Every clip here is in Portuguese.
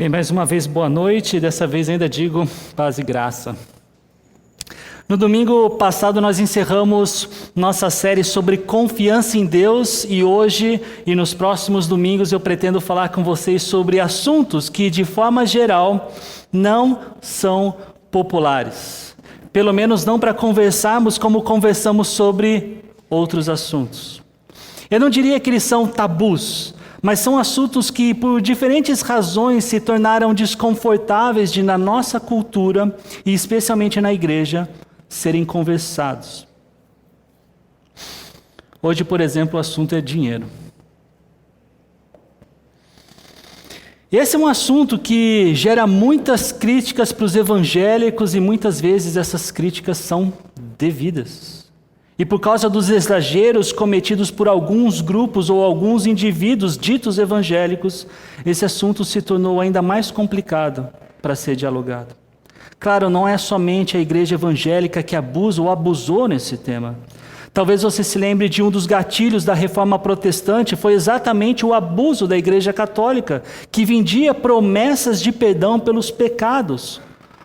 Bem, mais uma vez, boa noite. Dessa vez ainda digo paz e graça. No domingo passado nós encerramos nossa série sobre confiança em Deus e hoje e nos próximos domingos eu pretendo falar com vocês sobre assuntos que, de forma geral, não são populares. Pelo menos não para conversarmos como conversamos sobre outros assuntos. Eu não diria que eles são tabus, mas são assuntos que, por diferentes razões, se tornaram desconfortáveis de, na nossa cultura, e especialmente na igreja, serem conversados. Hoje, por exemplo, o assunto é dinheiro. Esse é um assunto que gera muitas críticas para os evangélicos e muitas vezes essas críticas são devidas. E por causa dos exageros cometidos por alguns grupos ou alguns indivíduos ditos evangélicos, esse assunto se tornou ainda mais complicado para ser dialogado. Claro, não é somente a igreja evangélica que abusa ou abusou nesse tema. Talvez você se lembre de um dos gatilhos da reforma protestante, foi exatamente o abuso da igreja católica, que vendia promessas de perdão pelos pecados.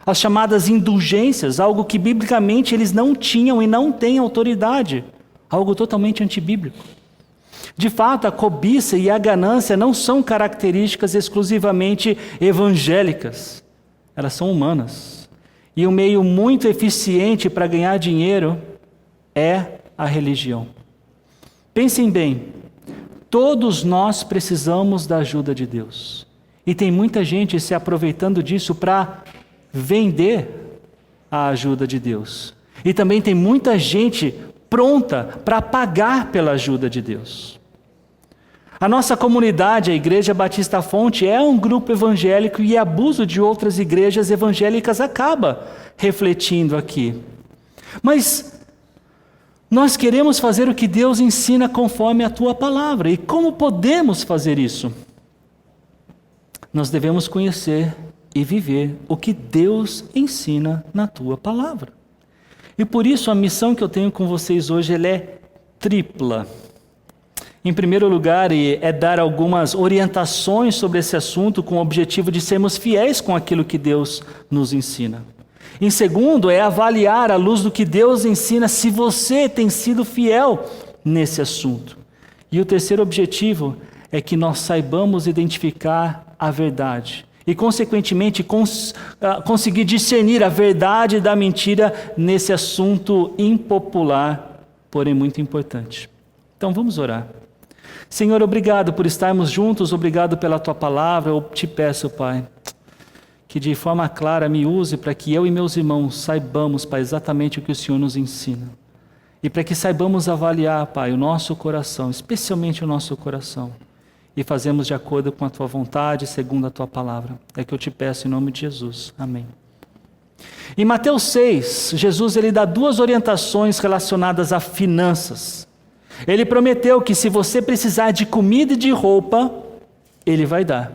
As chamadas indulgências, algo que biblicamente eles não tinham e não têm autoridade, algo totalmente antibíblico. De fato, a cobiça e a ganância não são características exclusivamente evangélicas, elas são humanas. E um meio muito eficiente para ganhar dinheiro é a religião. Pensem bem, todos nós precisamos da ajuda de Deus. E tem muita gente se aproveitando disso para vender a ajuda de Deus. E também tem muita gente pronta para pagar pela ajuda de Deus. A nossa comunidade, a Igreja Batista Fonte, é um grupo evangélico e abuso de outras igrejas evangélicas acaba refletindo aqui. Mas nós queremos fazer o que Deus ensina conforme a tua palavra. E como podemos fazer isso? Nós devemos conhecer e viver o que Deus ensina na tua palavra. E por isso a missão que eu tenho com vocês hoje ela é tripla. Em primeiro lugar, é dar algumas orientações sobre esse assunto com o objetivo de sermos fiéis com aquilo que Deus nos ensina. Em segundo, é avaliar à luz do que Deus ensina se você tem sido fiel nesse assunto. E o terceiro objetivo é que nós saibamos identificar a verdade. E, consequentemente, conseguir discernir a verdade da mentira nesse assunto impopular, porém muito importante. Então, vamos orar. Senhor, obrigado por estarmos juntos, obrigado pela Tua palavra. Eu te peço, Pai, que de forma clara me use para que eu e meus irmãos saibamos, Pai, exatamente o que o Senhor nos ensina. E para que saibamos avaliar, Pai, o nosso coração, especialmente o nosso coração. E fazemos de acordo com a Tua vontade, segundo a Tua palavra. É que eu te peço em nome de Jesus. Amém. Em Mateus 6, Jesus ele dá duas orientações relacionadas a finanças. Ele prometeu que se você precisar de comida e de roupa, Ele vai dar.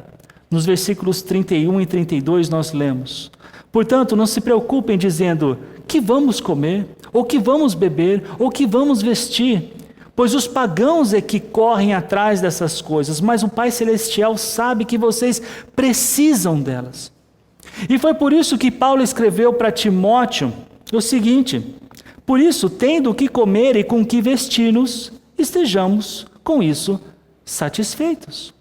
Nos versículos 31 e 32 nós lemos: portanto, não se preocupem dizendo, que vamos comer, ou que vamos beber, ou que vamos vestir, pois os pagãos é que correm atrás dessas coisas, mas o Pai Celestial sabe que vocês precisam delas. E foi por isso que Paulo escreveu para Timóteo o seguinte: por isso, tendo o que comer e com o que vestir-nos, estejamos com isso satisfeitos.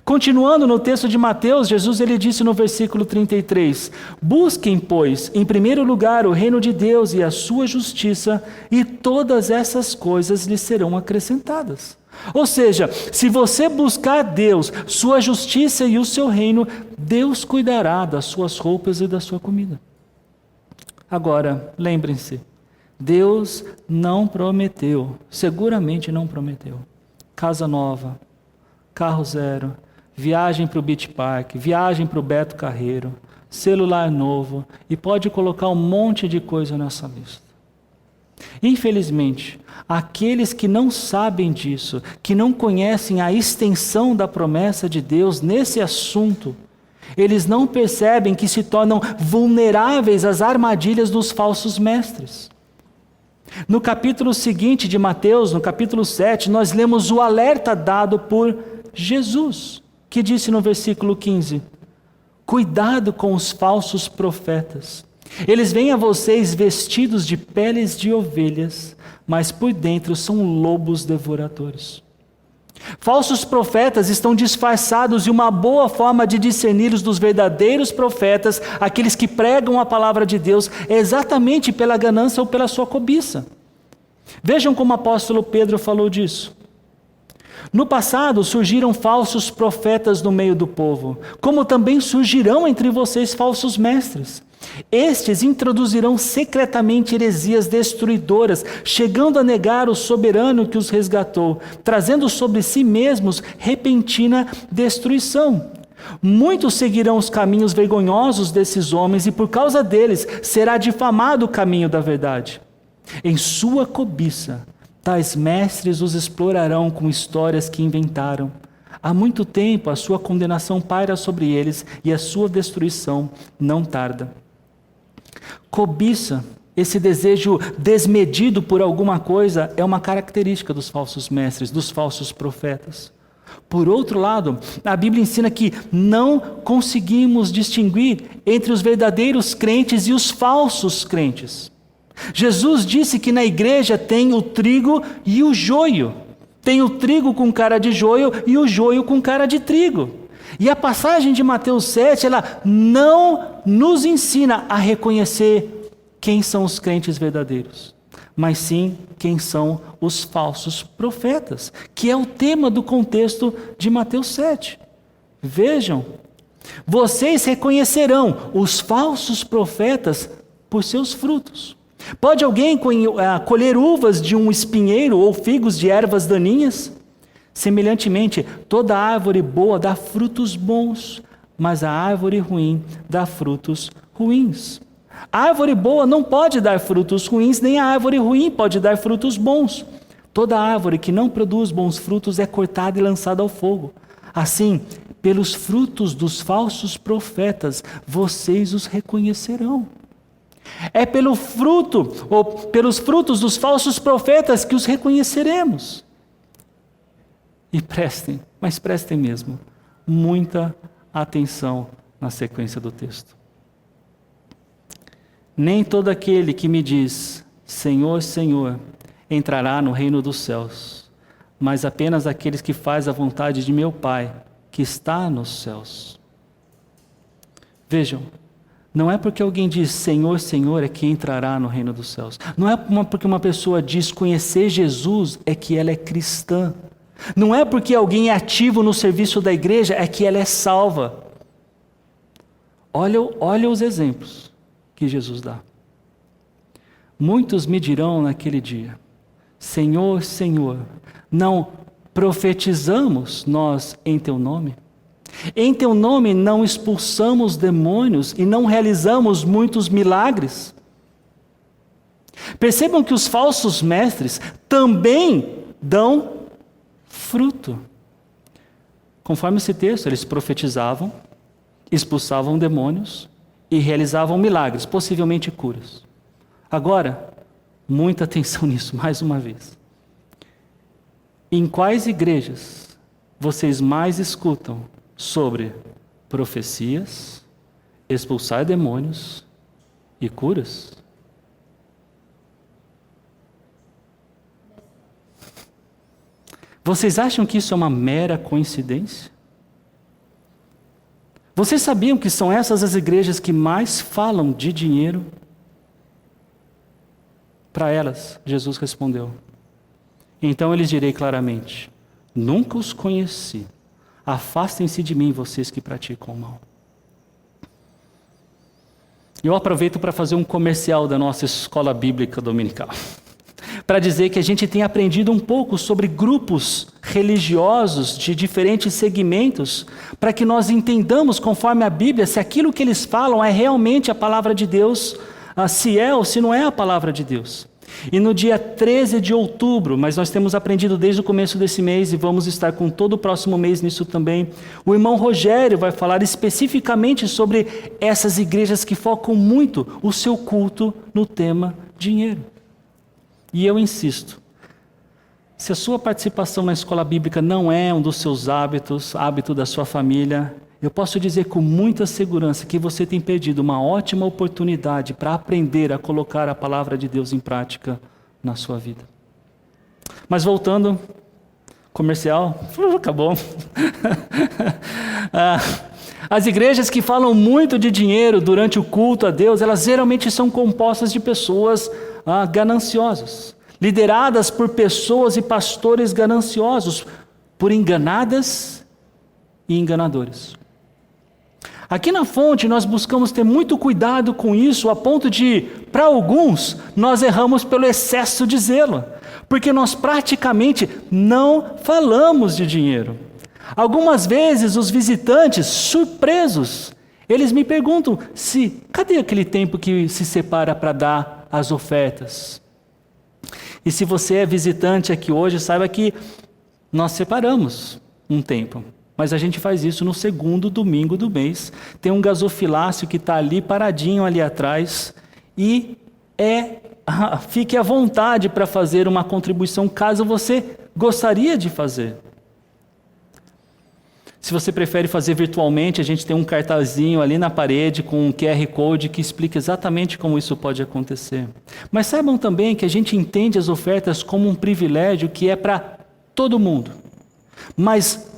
Continuando no texto de Mateus, Jesus ele disse no versículo 33, busquem, pois, em primeiro lugar o reino de Deus e a sua justiça, e todas essas coisas lhes serão acrescentadas. Ou seja, se você buscar Deus, sua justiça e o seu reino, Deus cuidará das suas roupas e da sua comida. Agora, lembrem-se, Deus não prometeu, seguramente não prometeu, casa nova, carro zero, viagem para o Beach Park, viagem para o Beto Carreiro, celular novo, e pode colocar um monte de coisa nessa lista. Infelizmente, aqueles que não sabem disso, que não conhecem a extensão da promessa de Deus nesse assunto, eles não percebem que se tornam vulneráveis às armadilhas dos falsos mestres. No capítulo seguinte de Mateus, no capítulo 7, nós lemos o alerta dado por Jesus, que disse no versículo 15, Cuidado com os falsos profetas. Eles vêm a vocês vestidos de peles de ovelhas, mas por dentro são lobos devoradores. Falsos profetas estão disfarçados, e uma boa forma de discerni-los dos verdadeiros profetas, aqueles que pregam a palavra de Deus, é exatamente pela ganância ou pela sua cobiça. Vejam como o apóstolo Pedro falou disso. No passado surgiram falsos profetas no meio do povo, como também surgirão entre vocês falsos mestres. Estes introduzirão secretamente heresias destruidoras, chegando a negar o soberano que os resgatou, trazendo sobre si mesmos repentina destruição. Muitos seguirão os caminhos vergonhosos desses homens, e por causa deles será difamado o caminho da verdade. Em sua cobiça, tais mestres os explorarão com histórias que inventaram. Há muito tempo a sua condenação paira sobre eles, e a sua destruição não tarda. Cobiça, esse desejo desmedido por alguma coisa, é uma característica dos falsos mestres, dos falsos profetas. Por outro lado, a Bíblia ensina que não conseguimos distinguir entre os verdadeiros crentes e os falsos crentes. Jesus disse que na igreja tem o trigo e o joio. Tem o trigo com cara de joio e o joio com cara de trigo. E a passagem de Mateus 7, ela não nos ensina a reconhecer quem são os crentes verdadeiros, mas sim quem são os falsos profetas, que é o tema do contexto de Mateus 7. Vejam, vocês reconhecerão os falsos profetas por seus frutos. Pode alguém colher uvas de um espinheiro ou figos de ervas daninhas? Semelhantemente, toda árvore boa dá frutos bons, mas a árvore ruim dá frutos ruins. A árvore boa não pode dar frutos ruins, nem a árvore ruim pode dar frutos bons. Toda árvore que não produz bons frutos é cortada e lançada ao fogo. Assim, pelos frutos dos falsos profetas, vocês os reconhecerão. É pelo fruto, ou pelos frutos dos falsos profetas que os reconheceremos. E prestem, mas prestem mesmo, muita atenção na sequência do texto. Nem todo aquele que me diz, Senhor, Senhor, entrará no reino dos céus, mas apenas aqueles que fazem a vontade de meu Pai, que está nos céus. Vejam, não é porque alguém diz Senhor, Senhor é que entrará no reino dos céus. Não é porque uma pessoa diz conhecer Jesus é que ela é cristã. Não é porque alguém é ativo no serviço da igreja é que ela é salva. Olha os exemplos que Jesus dá. Muitos me dirão naquele dia, Senhor, Senhor, não profetizamos nós em teu nome? Em teu nome não expulsamos demônios e não realizamos muitos milagres? Percebam que os falsos mestres também dão fruto. Conforme esse texto, eles profetizavam, expulsavam demônios e realizavam milagres, possivelmente curas. Agora, muita atenção nisso, mais uma vez. Em quais igrejas vocês mais escutam sobre profecias, expulsar demônios e curas? Vocês acham que isso é uma mera coincidência? Vocês sabiam que são essas as igrejas que mais falam de dinheiro? Para elas, Jesus respondeu, então eu lhes direi claramente, nunca os conheci, afastem-se de mim vocês que praticam o mal. Eu aproveito para fazer um comercial da nossa escola bíblica dominical, para dizer que a gente tem aprendido um pouco sobre grupos religiosos de diferentes segmentos, para que nós entendamos conforme a Bíblia se aquilo que eles falam é realmente a palavra de Deus, se é ou se não é a palavra de Deus. E no dia 13 de outubro, mas nós temos aprendido desde o começo desse mês e vamos estar com todo o próximo mês nisso também, o irmão Rogério vai falar especificamente sobre essas igrejas que focam muito o seu culto no tema dinheiro. E eu insisto, se a sua participação na escola bíblica não é um dos seus hábitos, hábito da sua família, eu posso dizer com muita segurança que você tem perdido uma ótima oportunidade para aprender a colocar a palavra de Deus em prática na sua vida. Mas voltando, comercial, acabou. As igrejas que falam muito de dinheiro durante o culto a Deus, elas geralmente são compostas de pessoas gananciosas, lideradas por pessoas e pastores gananciosos, por enganadas e enganadores. Aqui na Fonte nós buscamos ter muito cuidado com isso, a ponto de, para alguns, nós erramos pelo excesso de zelo, porque nós praticamente não falamos de dinheiro. Algumas vezes os visitantes, surpresos, eles me perguntam cadê aquele tempo que se separa para dar as ofertas? E se você é visitante aqui hoje, saiba que nós separamos um tempo. Mas a gente faz isso no segundo domingo do mês. Tem um gasofilácio que está ali paradinho ali atrás. E fique à vontade para fazer uma contribuição caso você gostaria de fazer. Se você prefere fazer virtualmente, a gente tem um cartazinho ali na parede com um QR Code que explica exatamente como isso pode acontecer. Mas saibam também que a gente entende as ofertas como um privilégio que é para todo mundo. Mas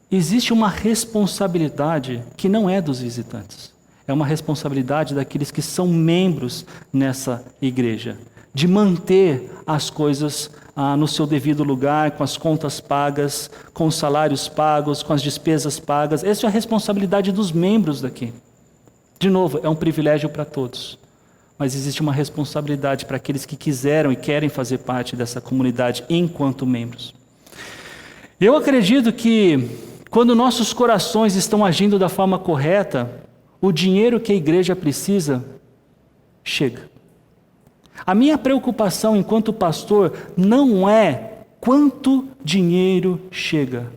existe uma responsabilidade que não é dos visitantes. É uma responsabilidade daqueles que são membros nessa igreja, de manter as coisas no seu devido lugar, com as contas pagas, com os salários pagos, com as despesas pagas. Essa é a responsabilidade dos membros daqui. De novo, é um privilégio para todos. Mas existe uma responsabilidade para aqueles que quiseram e querem fazer parte dessa comunidade enquanto membros. Eu acredito que quando nossos corações estão agindo da forma correta, o dinheiro que a igreja precisa chega. A minha preocupação enquanto pastor não é quanto dinheiro chega,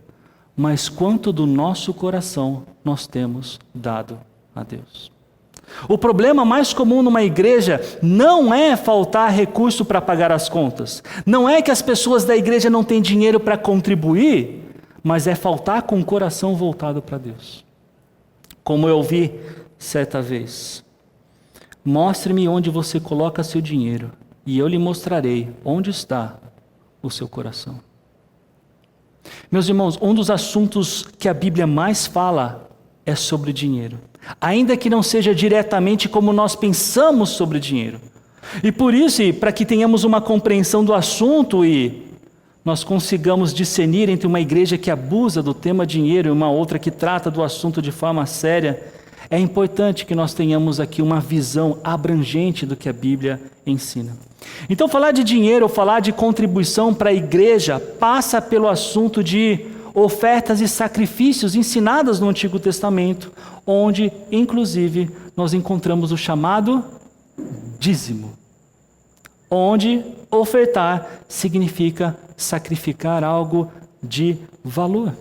mas quanto do nosso coração nós temos dado a Deus. O problema mais comum numa igreja não é faltar recurso para pagar as contas, não é que as pessoas da igreja não têm dinheiro para contribuir, mas é faltar com o coração voltado para Deus. Como eu ouvi certa vez: mostre-me onde você coloca seu dinheiro, e eu lhe mostrarei onde está o seu coração. Meus irmãos, um dos assuntos que a Bíblia mais fala é sobre dinheiro. Ainda que não seja diretamente como nós pensamos sobre dinheiro. E por isso, para que tenhamos uma compreensão do assunto e nós consigamos discernir entre uma igreja que abusa do tema dinheiro e uma outra que trata do assunto de forma séria, é importante que nós tenhamos aqui uma visão abrangente do que a Bíblia ensina. Então, falar de dinheiro ou falar de contribuição para a igreja passa pelo assunto de ofertas e sacrifícios ensinadas no Antigo Testamento, onde, inclusive, nós encontramos o chamado dízimo, onde ofertar significa sacrificar algo de valor.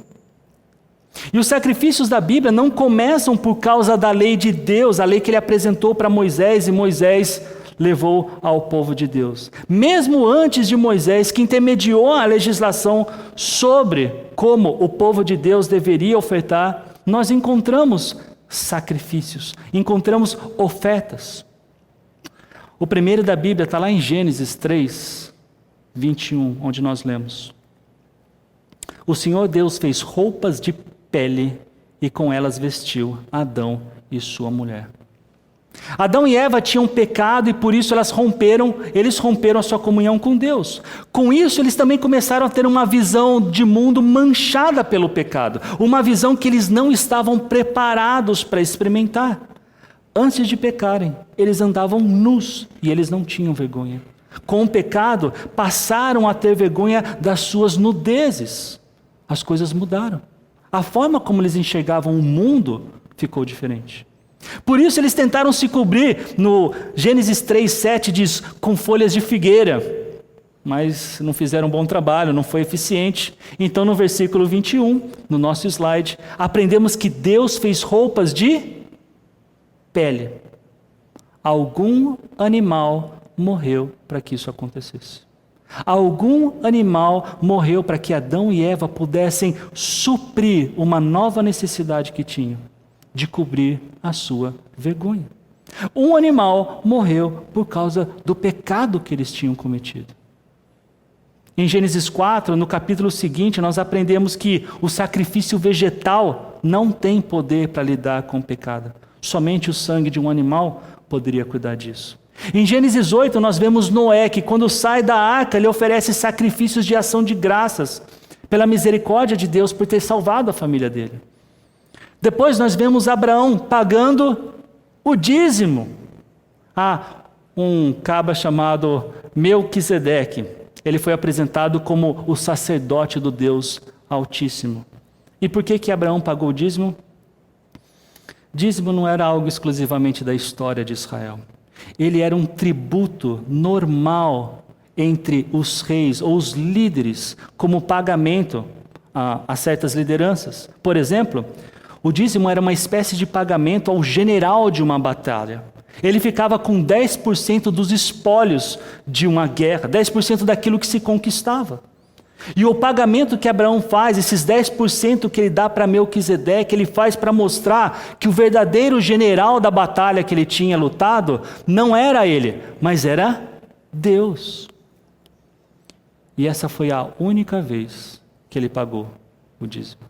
E os sacrifícios da Bíblia não começam por causa da lei de Deus, a lei que ele apresentou para Moisés e Moisés levou ao povo de Deus. Mesmo antes de Moisés, que intermediou a legislação sobre como o povo de Deus deveria ofertar, nós encontramos sacrifícios, encontramos ofertas. O primeiro da Bíblia está lá em Gênesis 3, 21, onde nós lemos: o Senhor Deus fez roupas de pele e com elas vestiu Adão e sua mulher. Adão e Eva tinham pecado e por isso eles romperam a sua comunhão com Deus. Com isso, eles também começaram a ter uma visão de mundo manchada pelo pecado, uma visão que eles não estavam preparados para experimentar. Antes de pecarem, eles andavam nus e eles não tinham vergonha. Com o pecado, passaram a ter vergonha das suas nudezes. As coisas mudaram. A forma como eles enxergavam o mundo ficou diferente. Por isso eles tentaram se cobrir, no Gênesis 3:7 diz, com folhas de figueira, mas não fizeram um bom trabalho, não foi eficiente. Então no versículo 21, no nosso slide, aprendemos que Deus fez roupas de pele. Algum animal morreu para que isso acontecesse. Algum animal morreu para que Adão e Eva pudessem suprir uma nova necessidade que tinham, de cobrir a sua vergonha. Um animal morreu por causa do pecado que eles tinham cometido. Em Gênesis 4, no capítulo seguinte, nós aprendemos que o sacrifício vegetal não tem poder para lidar com o pecado. Somente o sangue de um animal poderia cuidar disso. Em Gênesis 8, nós vemos Noé, que quando sai da arca, ele oferece sacrifícios de ação de graças, pela misericórdia de Deus, por ter salvado a família dele. Depois nós vemos Abraão pagando o dízimo a um cabra chamado Melquisedeque. Ele foi apresentado como o sacerdote do Deus Altíssimo. E por que Abraão pagou o dízimo? Dízimo não era algo exclusivamente da história de Israel. Ele era um tributo normal entre os reis ou os líderes, como pagamento a certas lideranças. Por exemplo, o dízimo era uma espécie de pagamento ao general de uma batalha. Ele ficava com 10% dos espólios de uma guerra, 10% daquilo que se conquistava. E o pagamento que Abraão faz, esses 10% que ele dá para Melquisedeque, ele faz para mostrar que o verdadeiro general da batalha que ele tinha lutado não era ele, mas era Deus. E essa foi a única vez que ele pagou o dízimo.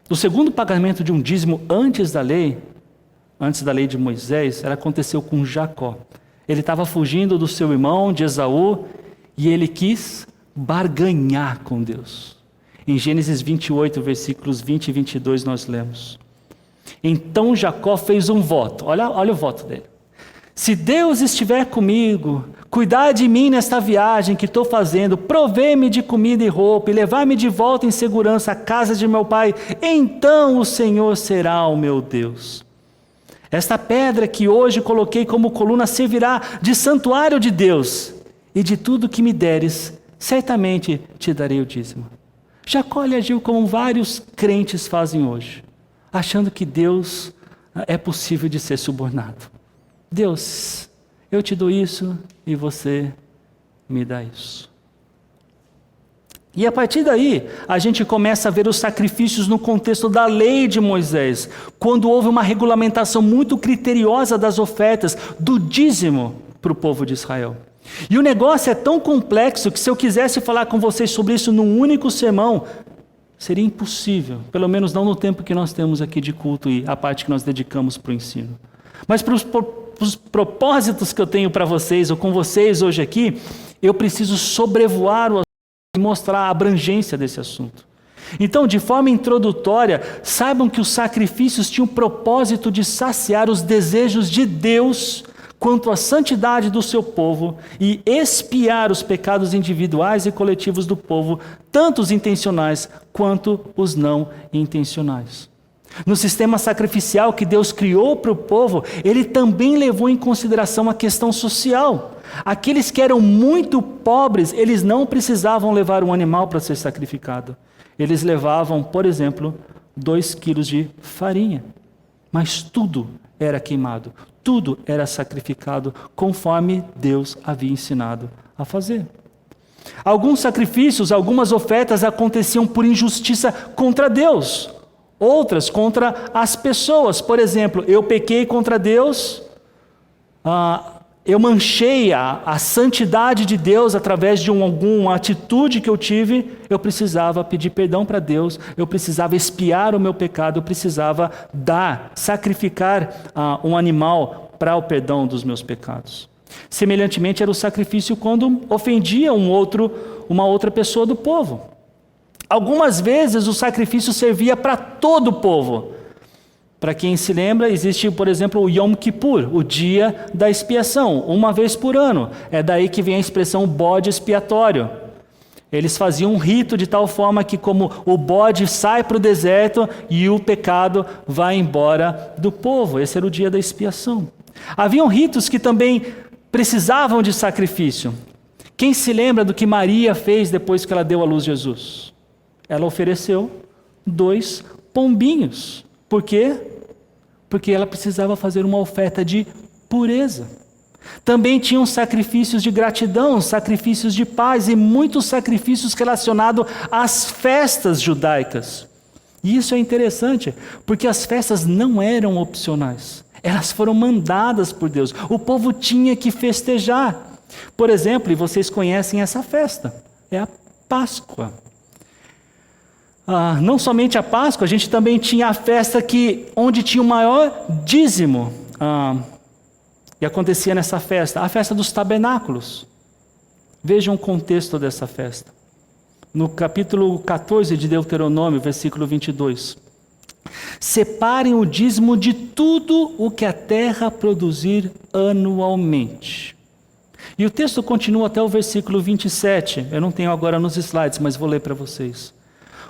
O segundo pagamento de um dízimo antes da lei de Moisés, aconteceu com Jacó. Ele estava fugindo do seu irmão, de Esaú, e ele quis barganhar com Deus. Em Gênesis 28, versículos 20 e 22, nós lemos: Então Jacó fez um voto, olha o voto dele. Se Deus estiver comigo, cuidar de mim nesta viagem que estou fazendo, prover-me de comida e roupa e levar-me de volta em segurança à casa de meu pai, então o Senhor será o meu Deus. Esta pedra que hoje coloquei como coluna servirá de santuário de Deus, e de tudo que me deres, certamente te darei o dízimo. Jacó agiu como vários crentes fazem hoje, achando que Deus é possível de ser subornado. Deus, eu te dou isso e você me dá isso. E a partir daí, a gente começa a ver os sacrifícios no contexto da lei de Moisés, quando houve uma regulamentação muito criteriosa das ofertas, do dízimo para o povo de Israel. E o negócio é tão complexo que se eu quisesse falar com vocês sobre isso num único sermão, seria impossível, pelo menos não no tempo que nós temos aqui de culto e a parte que nós dedicamos para o ensino. Mas para os propósitos que eu tenho para vocês, ou com vocês hoje aqui, eu preciso sobrevoar o assunto e mostrar a abrangência desse assunto. Então, de forma introdutória, saibam que os sacrifícios tinham o propósito de saciar os desejos de Deus quanto à santidade do seu povo e expiar os pecados individuais e coletivos do povo, tanto os intencionais quanto os não intencionais. No sistema sacrificial que Deus criou para o povo, ele também levou em consideração a questão social. Aqueles que eram muito pobres, eles não precisavam levar um animal para ser sacrificado. Eles levavam, por exemplo, 2 quilos de farinha. Mas tudo era queimado, tudo era sacrificado conforme Deus havia ensinado a fazer. Alguns sacrifícios, algumas ofertas aconteciam por injustiça contra Deus. Outras contra as pessoas. Por exemplo, eu pequei contra Deus, eu manchei a santidade de Deus através de alguma atitude que eu tive, eu precisava pedir perdão para Deus, eu precisava expiar o meu pecado, eu precisava sacrificar um animal para o perdão dos meus pecados. Semelhantemente, era o sacrifício quando ofendia uma outra pessoa do povo. Algumas vezes o sacrifício servia para todo o povo. Para quem se lembra, existe, por exemplo, o Yom Kippur, o dia da expiação, uma vez por ano. É daí que vem a expressão bode expiatório. Eles faziam um rito de tal forma que como o bode sai para o deserto e o pecado vai embora do povo. Esse era o dia da expiação. Haviam ritos que também precisavam de sacrifício. Quem se lembra do que Maria fez depois que ela deu à luz Jesus? Ela ofereceu 2 pombinhos. Por quê? Porque ela precisava fazer uma oferta de pureza. Também tinham sacrifícios de gratidão, sacrifícios de paz e muitos sacrifícios relacionados às festas judaicas. E isso é interessante, porque as festas não eram opcionais. Elas foram mandadas por Deus. O povo tinha que festejar. Por exemplo, e vocês conhecem essa festa, é a Páscoa. Não somente a Páscoa, a gente também tinha a festa onde tinha o maior dízimo. E acontecia nessa festa, a festa dos tabernáculos. Vejam o contexto dessa festa. No capítulo 14 de Deuteronômio, versículo 22. Separem o dízimo de tudo o que a terra produzir anualmente. E o texto continua até o versículo 27. Eu não tenho agora nos slides, mas vou ler para vocês.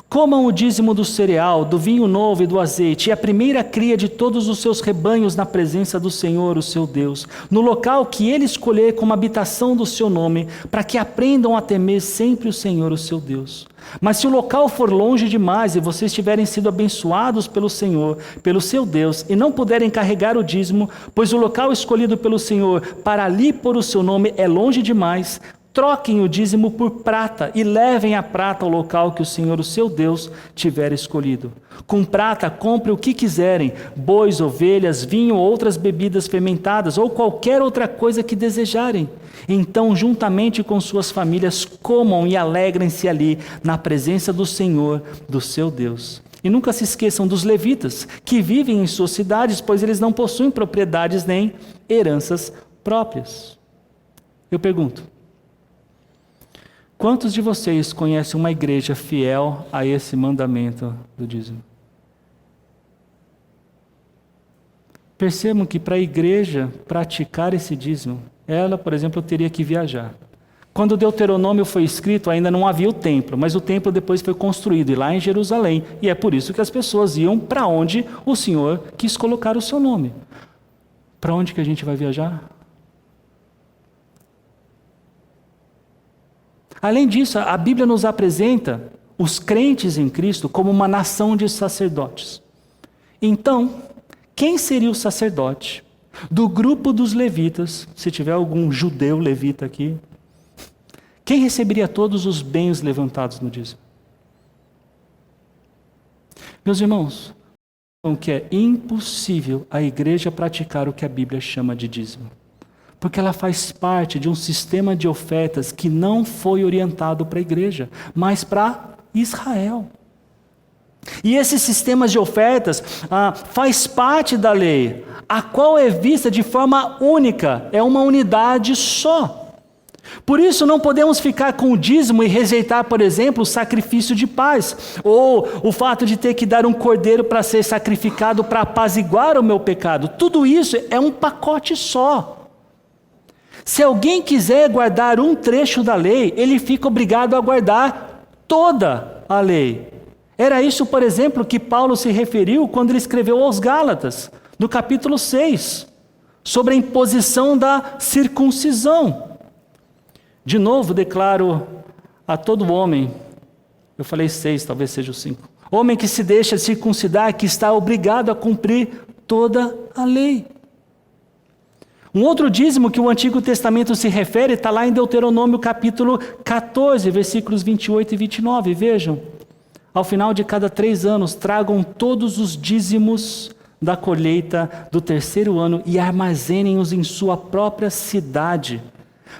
Comam o dízimo do cereal, do vinho novo e do azeite, e a primeira cria de todos os seus rebanhos na presença do Senhor, o seu Deus, no local que ele escolher como habitação do seu nome, para que aprendam a temer sempre o Senhor, o seu Deus. Mas se o local for longe demais e vocês tiverem sido abençoados pelo Senhor, pelo seu Deus, e não puderem carregar o dízimo, pois o local escolhido pelo Senhor para ali pôr o seu nome é longe demais, troquem o dízimo por prata e levem a prata ao local que o Senhor, o seu Deus, tiver escolhido. Com prata, compre o que quiserem, bois, ovelhas, vinho, outras bebidas fermentadas ou qualquer outra coisa que desejarem. Então, juntamente com suas famílias, comam e alegrem-se ali, na presença do Senhor, do seu Deus. E nunca se esqueçam dos levitas, que vivem em suas cidades, pois eles não possuem propriedades nem heranças próprias. Eu pergunto, quantos de vocês conhecem uma igreja fiel a esse mandamento do dízimo? Percebam que para a igreja praticar esse dízimo, ela, por exemplo, teria que viajar. Quando o Deuteronômio foi escrito, ainda não havia o templo, mas o templo depois foi construído, e lá em Jerusalém, e é por isso que as pessoas iam para onde o Senhor quis colocar o seu nome. Para onde que a gente vai viajar? Além disso, a Bíblia nos apresenta os crentes em Cristo como uma nação de sacerdotes. Então, quem seria o sacerdote do grupo dos levitas, se tiver algum judeu levita aqui, quem receberia todos os bens levantados no dízimo? Meus irmãos, que é impossível a igreja praticar o que a Bíblia chama de dízimo. Porque ela faz parte de um sistema de ofertas que não foi orientado para a igreja, mas para Israel. E esses sistemas de ofertas faz parte da lei, a qual é vista de forma única, é uma unidade só. Por isso não podemos ficar com o dízimo e rejeitar, por exemplo, o sacrifício de paz, ou o fato de ter que dar um cordeiro para ser sacrificado para apaziguar o meu pecado. Tudo isso é um pacote só. Se alguém quiser guardar um trecho da lei, ele fica obrigado a guardar toda a lei. Era isso, por exemplo, que Paulo se referiu quando ele escreveu aos Gálatas, no capítulo 6, sobre a imposição da circuncisão. De novo, declaro a todo homem, eu falei 6, talvez seja o 5, homem que se deixa circuncidar, que está obrigado a cumprir toda a lei. Um outro dízimo que o Antigo Testamento se refere está lá em Deuteronômio capítulo 14, versículos 28 e 29. Vejam, ao final de cada 3 anos, tragam todos os dízimos da colheita do 3º ano e armazenem-os em sua própria cidade,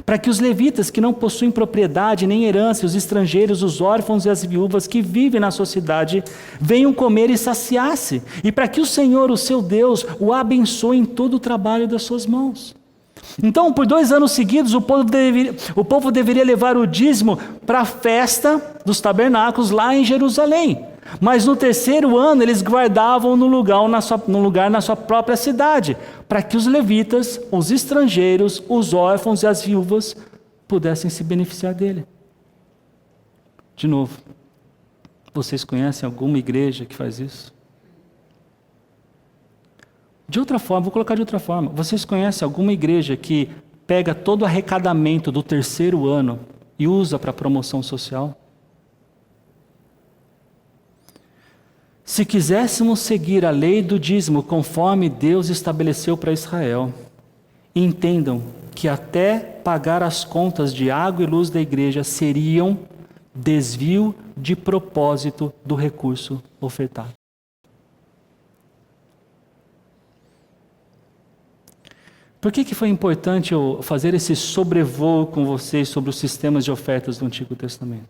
para que os levitas que não possuem propriedade nem herança, os estrangeiros, os órfãos e as viúvas que vivem na sua cidade, venham comer e saciar-se, e para que o Senhor, o seu Deus, o abençoe em todo o trabalho das suas mãos. Então, por 2 anos seguidos, o povo deveria levar o dízimo para a festa dos tabernáculos lá em Jerusalém. Mas no 3º ano eles guardavam no lugar na sua própria cidade, para que os levitas, os estrangeiros, os órfãos e as viúvas pudessem se beneficiar dele. De novo, vocês conhecem alguma igreja que faz isso? De outra forma, vou colocar de outra forma, vocês conhecem alguma igreja que pega todo o arrecadamento do 3º ano e usa para promoção social? Se quiséssemos seguir a lei do dízimo conforme Deus estabeleceu para Israel, entendam que até pagar as contas de água e luz da igreja seriam desvio de propósito do recurso ofertado. Por que foi importante eu fazer esse sobrevoo com vocês sobre os sistemas de ofertas do Antigo Testamento?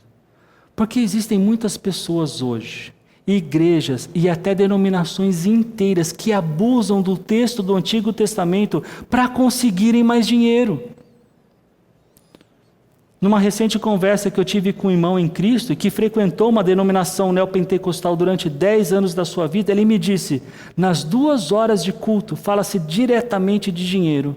Porque existem muitas pessoas hoje, igrejas e até denominações inteiras que abusam do texto do Antigo Testamento para conseguirem mais dinheiro. Numa recente conversa que eu tive com um irmão em Cristo, que frequentou uma denominação neopentecostal durante 10 anos da sua vida, ele me disse, nas 2 horas de culto, fala-se diretamente de dinheiro,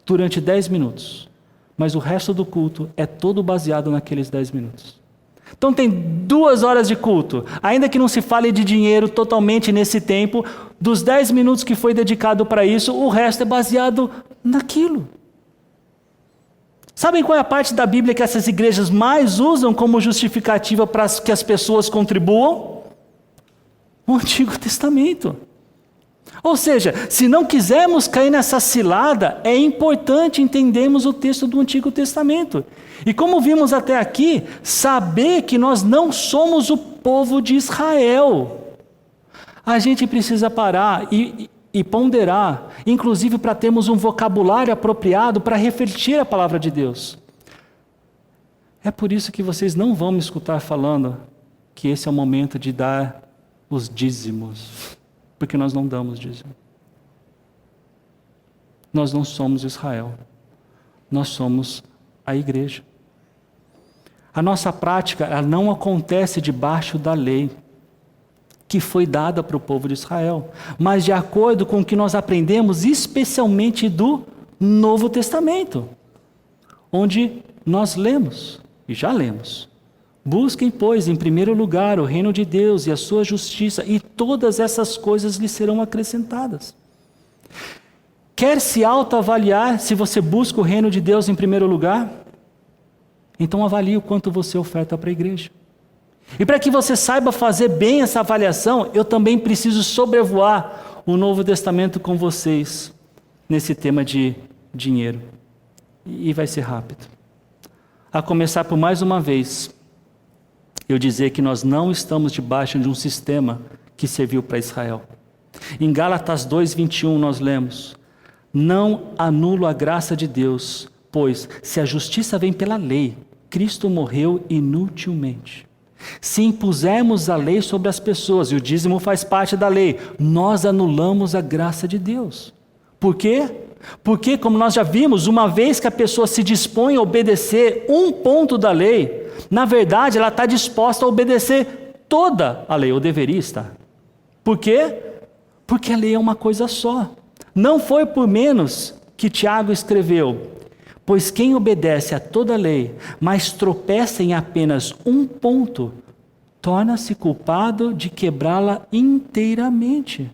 durante 10 minutos, mas o resto do culto é todo baseado naqueles 10 minutos. Então tem 2 horas de culto, ainda que não se fale de dinheiro totalmente nesse tempo, dos 10 minutos que foi dedicado para isso, o resto é baseado naquilo. Sabem qual é a parte da Bíblia que essas igrejas mais usam como justificativa para que as pessoas contribuam? O Antigo Testamento. Ou seja, se não quisermos cair nessa cilada, é importante entendermos o texto do Antigo Testamento. E como vimos até aqui, saber que nós não somos o povo de Israel. A gente precisa parar e ponderar, inclusive para termos um vocabulário apropriado para refletir a palavra de Deus. É por isso que vocês não vão me escutar falando que esse é o momento de dar os dízimos, porque nós não damos dízimo. Nós não somos Israel, nós somos a igreja. A nossa prática ela não acontece debaixo da lei que foi dada para o povo de Israel, mas de acordo com o que nós aprendemos, especialmente do Novo Testamento, onde nós lemos, e já lemos, busquem, pois, em primeiro lugar o reino de Deus e a sua justiça, e todas essas coisas lhe serão acrescentadas. Quer se autoavaliar se você busca o reino de Deus em primeiro lugar? Então avalie o quanto você oferta para a igreja. E para que você saiba fazer bem essa avaliação, eu também preciso sobrevoar o Novo Testamento com vocês nesse tema de dinheiro. E vai ser rápido. A começar por mais uma vez, eu dizer que nós não estamos debaixo de um sistema que serviu para Israel. Em Gálatas 2:21 nós lemos, não anulo a graça de Deus, pois se a justiça vem pela lei, Cristo morreu inutilmente. Se impusermos a lei sobre as pessoas, e o dízimo faz parte da lei, nós anulamos a graça de Deus. Por quê? Porque, como nós já vimos, uma vez que a pessoa se dispõe a obedecer um ponto da lei, na verdade ela está disposta a obedecer toda a lei, ou deveria estar. Por quê? Porque a lei é uma coisa só. Não foi por menos que Tiago escreveu, pois quem obedece a toda a lei, mas tropeça em apenas um ponto, torna-se culpado de quebrá-la inteiramente.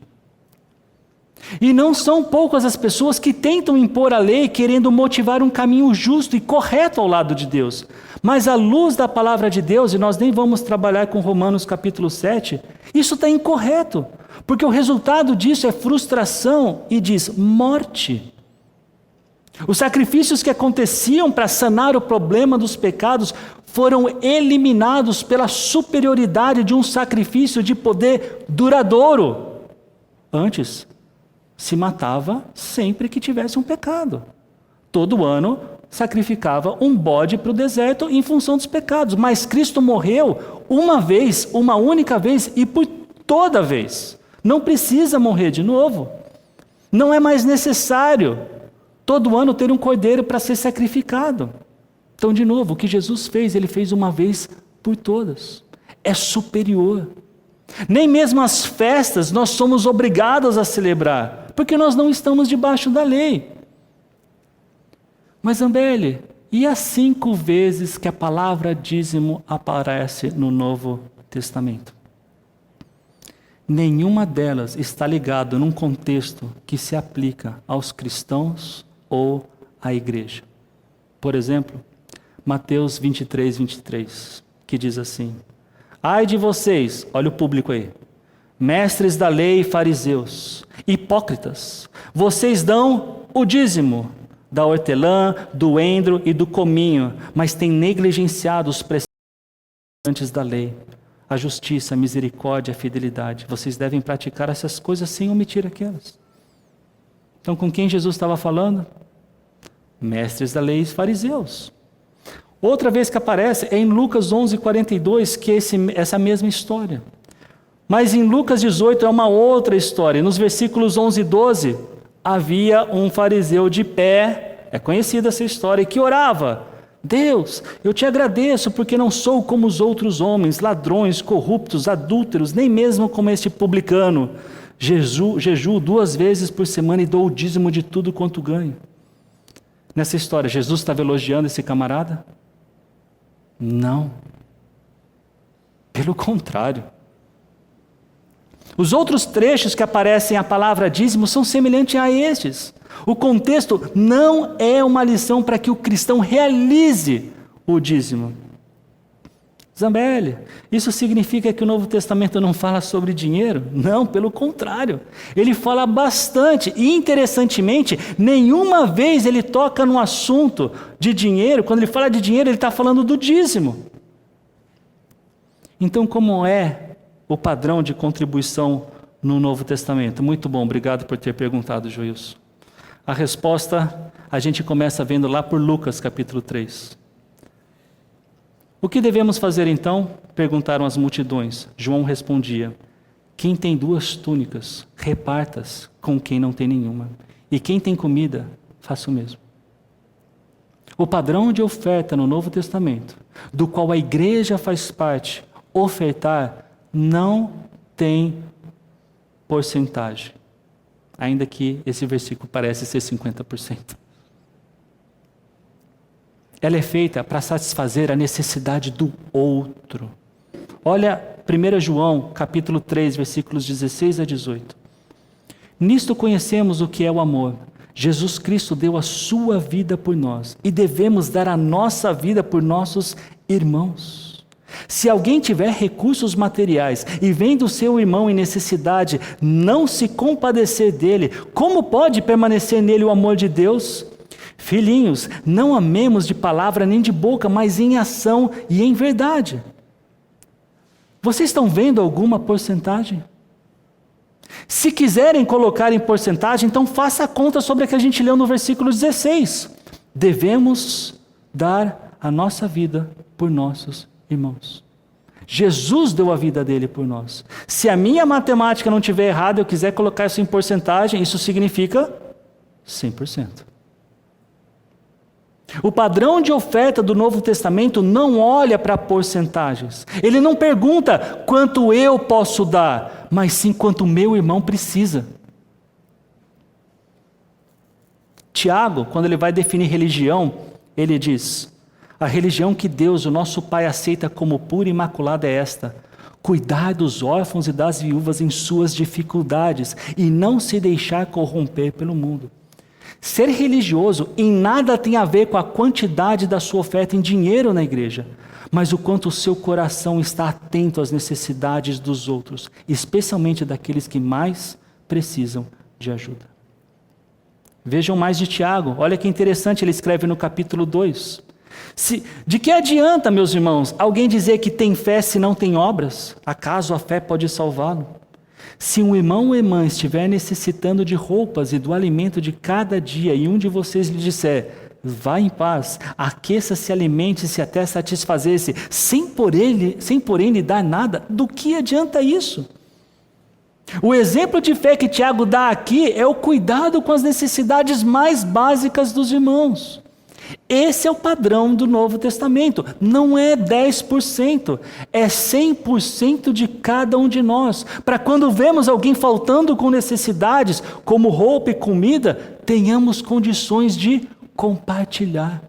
E não são poucas as pessoas que tentam impor a lei querendo motivar um caminho justo e correto ao lado de Deus. Mas à luz da palavra de Deus, e nós nem vamos trabalhar com Romanos capítulo 7, isso está incorreto, porque o resultado disso é frustração e diz morte. Os sacrifícios que aconteciam para sanar o problema dos pecados foram eliminados pela superioridade de um sacrifício de poder duradouro. Antes, se matava sempre que tivesse um pecado. Todo ano, sacrificava um bode para o deserto em função dos pecados. Mas Cristo morreu uma vez, uma única vez e por toda vez. Não precisa morrer de novo. Não é mais necessário todo ano ter um cordeiro para ser sacrificado. Então, de novo, o que Jesus fez, ele fez uma vez por todas. É superior. Nem mesmo as festas nós somos obrigados a celebrar, porque nós não estamos debaixo da lei. Mas, Ambele, e as 5 vezes que a palavra dízimo aparece no Novo Testamento? Nenhuma delas está ligada num contexto que se aplica aos cristãos ou à igreja. Por exemplo, Mateus 23:23, que diz assim, ai de vocês, olha o público aí, mestres da lei e fariseus, hipócritas, vocês dão o dízimo, da hortelã, do endro e do cominho, mas têm negligenciado os preceitos da lei, a justiça, a misericórdia, a fidelidade. Vocês devem praticar essas coisas sem omitir aquelas. Então, com quem Jesus estava falando? Mestres da lei e fariseus. Outra vez que aparece é em Lucas 11:42, que é essa mesma história. Mas em Lucas 18 é uma outra história. Nos versículos 11 e 12, havia um fariseu de pé, é conhecida essa história, que orava: Deus, eu te agradeço porque não sou como os outros homens, ladrões, corruptos, adúlteros, nem mesmo como este publicano. Jejuo 2 vezes por semana e dou o dízimo de tudo quanto ganho. Nessa história, Jesus estava elogiando esse camarada? Não. Pelo contrário. Os outros trechos que aparecem a palavra dízimo são semelhantes a estes. O contexto não é uma lição para que o cristão realize o dízimo. Zambelli, isso significa que o Novo Testamento não fala sobre dinheiro? Não, pelo contrário. Ele fala bastante e, interessantemente, nenhuma vez ele toca no assunto de dinheiro. Quando ele fala de dinheiro, ele está falando do dízimo. Então, como é o padrão de contribuição no Novo Testamento? Muito bom, obrigado por ter perguntado, Joilson. A resposta a gente começa vendo lá por Lucas capítulo 3. O que devemos fazer então? Perguntaram as multidões. João respondia: quem tem 2 túnicas, reparta-as com quem não tem nenhuma. E quem tem comida, faça o mesmo. O padrão de oferta no Novo Testamento, do qual a igreja faz parte, ofertar, não tem porcentagem. Ainda que esse versículo parece ser 50%. Ela é feita para satisfazer a necessidade do outro. Olha 1 João, capítulo 3, versículos 16 a 18. Nisto conhecemos o que é o amor. Jesus Cristo deu a sua vida por nós e devemos dar a nossa vida por nossos irmãos. Se alguém tiver recursos materiais e vendo o seu irmão em necessidade, não se compadecer dele, como pode permanecer nele o amor de Deus? Filhinhos, não amemos de palavra nem de boca, mas em ação e em verdade. Vocês estão vendo alguma porcentagem? Se quiserem colocar em porcentagem, então faça a conta sobre a que a gente leu no versículo 16. Devemos dar a nossa vida por nossos irmãos. Jesus deu a vida dele por nós. Se a minha matemática não estiver errada, eu quiser colocar isso em porcentagem, isso significa 100%. O padrão de oferta do Novo Testamento não olha para porcentagens. Ele não pergunta quanto eu posso dar, mas sim quanto meu irmão precisa. Tiago, quando ele vai definir religião, ele diz: a religião que Deus, o nosso Pai, aceita como pura e imaculada é esta: cuidar dos órfãos e das viúvas em suas dificuldades e não se deixar corromper pelo mundo. Ser religioso em nada tem a ver com a quantidade da sua oferta em dinheiro na igreja, mas o quanto o seu coração está atento às necessidades dos outros, especialmente daqueles que mais precisam de ajuda. Vejam mais de Tiago, olha que interessante, ele escreve no capítulo 2. De que adianta, meus irmãos, alguém dizer que tem fé se não tem obras? Acaso a fé pode salvá-lo? Se um irmão ou irmã estiver necessitando de roupas e do alimento de cada dia, e um de vocês lhe disser: vá em paz, aqueça-se, alimente-se até satisfazer-se, sem porém lhe dar nada, do que adianta isso? O exemplo de fé que Tiago dá aqui é o cuidado com as necessidades mais básicas dos irmãos. Esse é o padrão do Novo Testamento. Não é 10%, é 100% de cada um de nós. Para quando vemos alguém faltando com necessidades, como roupa e comida, tenhamos condições de compartilhar.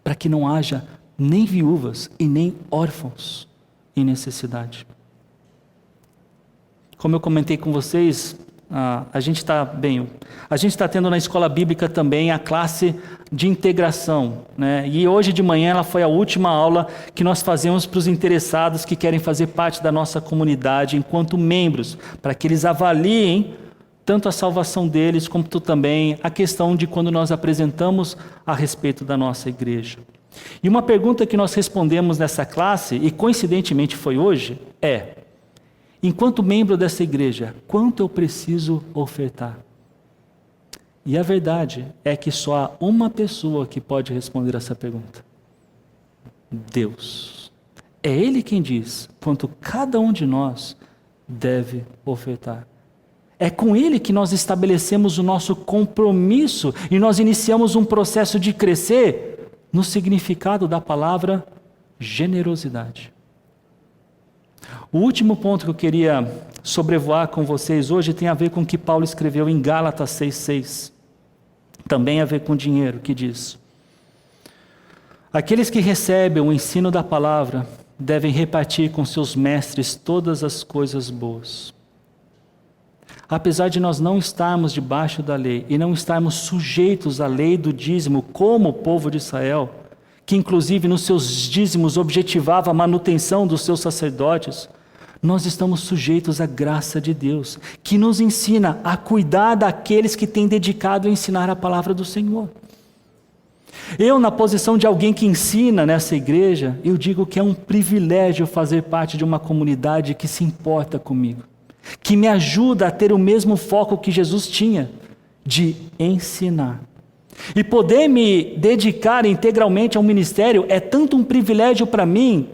Para que não haja nem viúvas e nem órfãos em necessidade. Como eu comentei com vocês, a gente está tendo na escola bíblica também a classe de integração, né? E hoje de manhã ela foi a última aula que nós fazemos para os interessados que querem fazer parte da nossa comunidade enquanto membros, para que eles avaliem tanto a salvação deles, como também a questão de quando nós apresentamos a respeito da nossa igreja. E uma pergunta que nós respondemos nessa classe, e coincidentemente foi hoje, é: enquanto membro dessa igreja, quanto eu preciso ofertar? E a verdade é que só há uma pessoa que pode responder essa pergunta: Deus. É Ele quem diz quanto cada um de nós deve ofertar. É com Ele que nós estabelecemos o nosso compromisso e nós iniciamos um processo de crescer no significado da palavra generosidade. O último ponto que eu queria sobrevoar com vocês hoje tem a ver com o que Paulo escreveu em Gálatas 6,6. Também a ver com dinheiro, que diz: aqueles que recebem o ensino da palavra devem repartir com seus mestres todas as coisas boas. Apesar de nós não estarmos debaixo da lei e não estarmos sujeitos à lei do dízimo como o povo de Israel, que inclusive nos seus dízimos objetivava a manutenção dos seus sacerdotes, nós estamos sujeitos à graça de Deus, que nos ensina a cuidar daqueles que têm dedicado a ensinar a palavra do Senhor. Eu, na posição de alguém que ensina nessa igreja, eu digo que é um privilégio fazer parte de uma comunidade que se importa comigo, que me ajuda a ter o mesmo foco que Jesus tinha, de ensinar. E poder me dedicar integralmente ao ministério é tanto um privilégio para mim,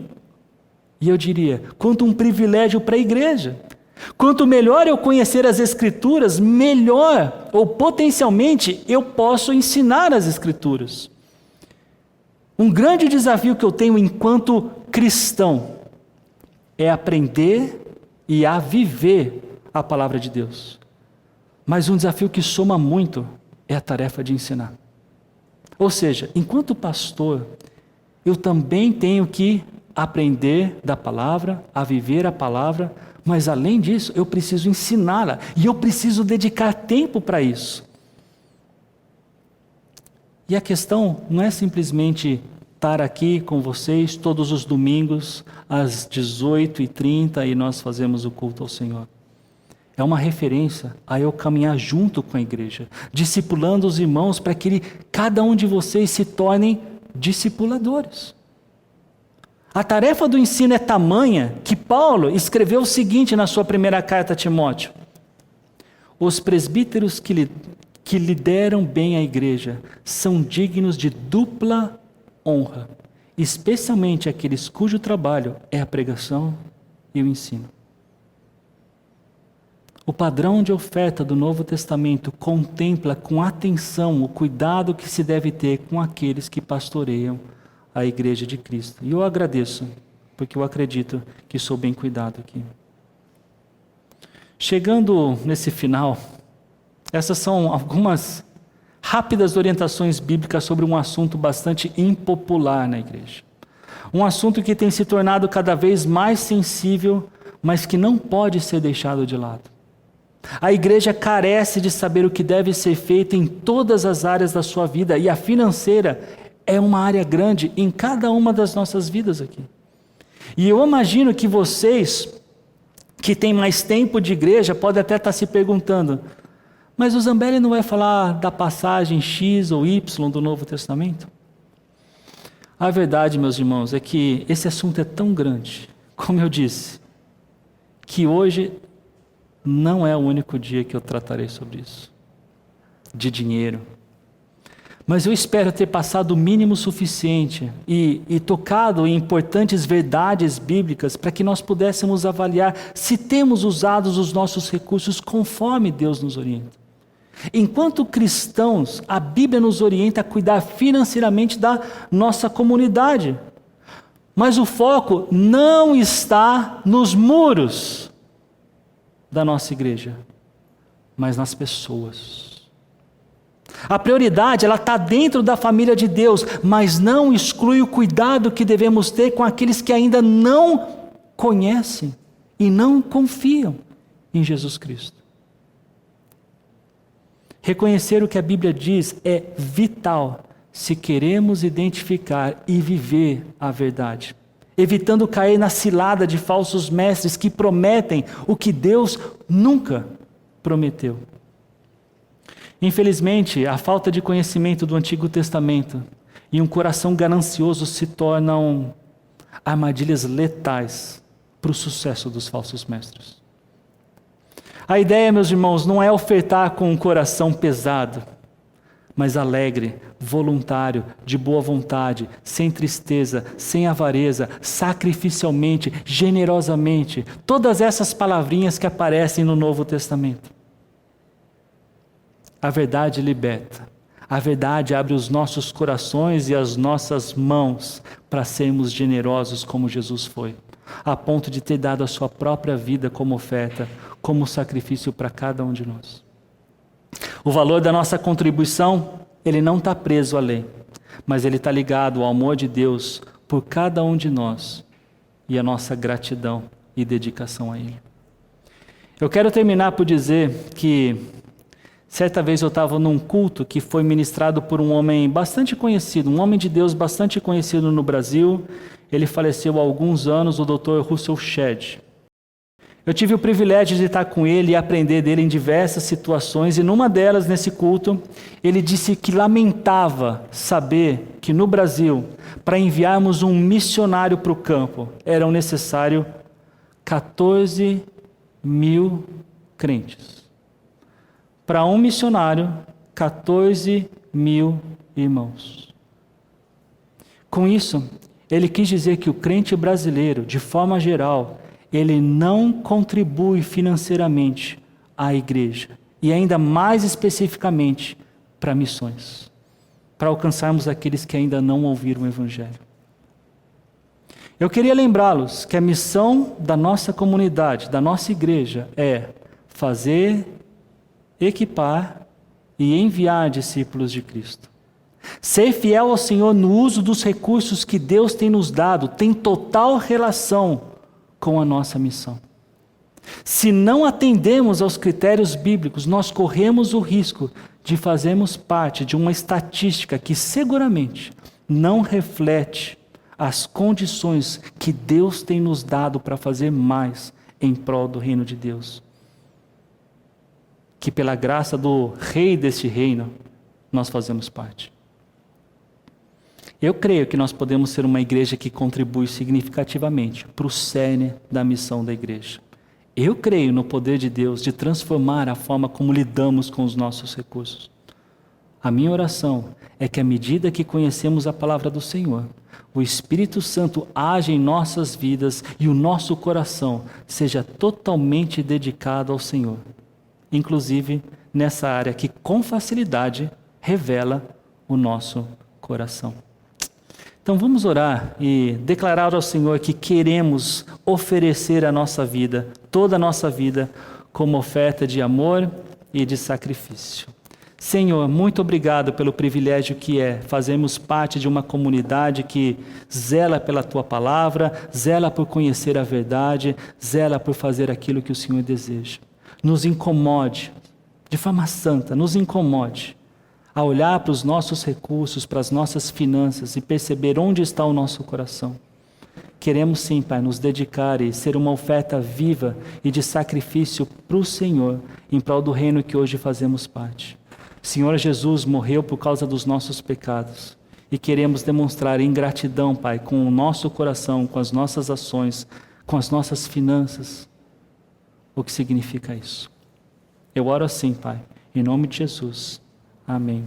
e eu diria, quanto um privilégio para a igreja. Quanto melhor eu conhecer as Escrituras, melhor, ou potencialmente, eu posso ensinar as Escrituras. Um grande desafio que eu tenho enquanto cristão é aprender e a viver a palavra de Deus. Mas um desafio que soma muito é a tarefa de ensinar. Ou seja, enquanto pastor, eu também tenho que aprender da palavra, a viver a palavra, mas além disso, eu preciso ensiná-la e eu preciso dedicar tempo para isso. E a questão não é simplesmente estar aqui com vocês todos os domingos às 18h30 e nós fazemos o culto ao Senhor. É uma referência a eu caminhar junto com a igreja, discipulando os irmãos para que cada um de vocês se tornem discipuladores. A tarefa do ensino é tamanha que Paulo escreveu o seguinte na sua primeira carta a Timóteo: os presbíteros que lideram bem a igreja são dignos de dupla honra, especialmente aqueles cujo trabalho é a pregação e o ensino. O padrão de oferta do Novo Testamento contempla com atenção o cuidado que se deve ter com aqueles que pastoreiam a igreja de Cristo. E eu agradeço, porque eu acredito que sou bem cuidado aqui. Chegando nesse final, essas são algumas rápidas orientações bíblicas sobre um assunto bastante impopular na igreja. Um assunto que tem se tornado cada vez mais sensível, mas que não pode ser deixado de lado. A igreja carece de saber o que deve ser feito em todas as áreas da sua vida, e a financeira é uma área grande em cada uma das nossas vidas aqui. E eu imagino que vocês, que têm mais tempo de igreja, podem até estar se perguntando: mas o Zambelli não vai falar da passagem X ou Y do Novo Testamento? A verdade, meus irmãos, é que esse assunto é tão grande, como eu disse, que hoje não é o único dia que eu tratarei sobre isso, de dinheiro. Mas eu espero ter passado o mínimo suficiente e tocado em importantes verdades bíblicas para que nós pudéssemos avaliar se temos usado os nossos recursos conforme Deus nos orienta. Enquanto cristãos, a Bíblia nos orienta a cuidar financeiramente da nossa comunidade. Mas o foco não está nos muros da nossa igreja, mas nas pessoas. A prioridade, ela está dentro da família de Deus, mas não exclui o cuidado que devemos ter com aqueles que ainda não conhecem e não confiam em Jesus Cristo. Reconhecer o que a Bíblia diz é vital se queremos identificar e viver a verdade, evitando cair na cilada de falsos mestres que prometem o que Deus nunca prometeu. Infelizmente, a falta de conhecimento do Antigo Testamento e um coração ganancioso se tornam armadilhas letais para o sucesso dos falsos mestres. A ideia, meus irmãos, não é ofertar com um coração pesado, mas alegre, voluntário, de boa vontade, sem tristeza, sem avareza, sacrificialmente, generosamente. Todas essas palavrinhas que aparecem no Novo Testamento. A verdade liberta. A verdade abre os nossos corações e as nossas mãos para sermos generosos como Jesus foi, a ponto de ter dado a sua própria vida como oferta, como sacrifício para cada um de nós. O valor da nossa contribuição, ele não está preso à lei, mas ele está ligado ao amor de Deus por cada um de nós e a nossa gratidão e dedicação a Ele. Eu quero terminar por dizer que certa vez eu estava num culto que foi ministrado por um homem bastante conhecido, um homem de Deus bastante conhecido no Brasil. Ele faleceu há alguns anos, o Dr. Russell Shedd. Eu tive o privilégio de estar com ele e aprender dele em diversas situações, e numa delas, nesse culto, ele disse que lamentava saber que no Brasil, para enviarmos um missionário para o campo, eram necessários 14 mil crentes. Para um missionário, 14 mil irmãos. Com isso, ele quis dizer que o crente brasileiro, de forma geral, ele não contribui financeiramente à igreja, e ainda mais especificamente para missões, para alcançarmos aqueles que ainda não ouviram o Evangelho. Eu queria lembrá-los que a missão da nossa comunidade, da nossa igreja, é fazer, equipar e enviar discípulos de Cristo. Ser fiel ao Senhor no uso dos recursos que Deus tem nos dado tem total relação com a nossa missão. Se não atendemos aos critérios bíblicos, nós corremos o risco de fazermos parte de uma estatística que seguramente não reflete as condições que Deus tem nos dado para fazer mais em prol do reino de Deus. Que pela graça do rei deste reino, nós fazemos parte. Eu creio que nós podemos ser uma igreja que contribui significativamente para o cerne da missão da igreja. Eu creio no poder de Deus de transformar a forma como lidamos com os nossos recursos. A minha oração é que à medida que conhecemos a palavra do Senhor, o Espírito Santo age em nossas vidas e o nosso coração seja totalmente dedicado ao Senhor. Inclusive nessa área que com facilidade revela o nosso coração. Então vamos orar e declarar ao Senhor que queremos oferecer a nossa vida, toda a nossa vida, como oferta de amor e de sacrifício. Senhor, muito obrigado pelo privilégio que é fazermos parte de uma comunidade que zela pela Tua palavra, zela por conhecer a verdade, zela por fazer aquilo que o Senhor deseja. Nos incomode, de forma santa, nos incomode a olhar para os nossos recursos, para as nossas finanças e perceber onde está o nosso coração. Queremos sim, Pai, nos dedicar e ser uma oferta viva e de sacrifício para o Senhor, em prol do reino que hoje fazemos parte. O Senhor Jesus morreu por causa dos nossos pecados e queremos demonstrar em gratidão, Pai, com o nosso coração, com as nossas ações, com as nossas finanças, o que significa isso. Eu oro assim, Pai, em nome de Jesus. Amém.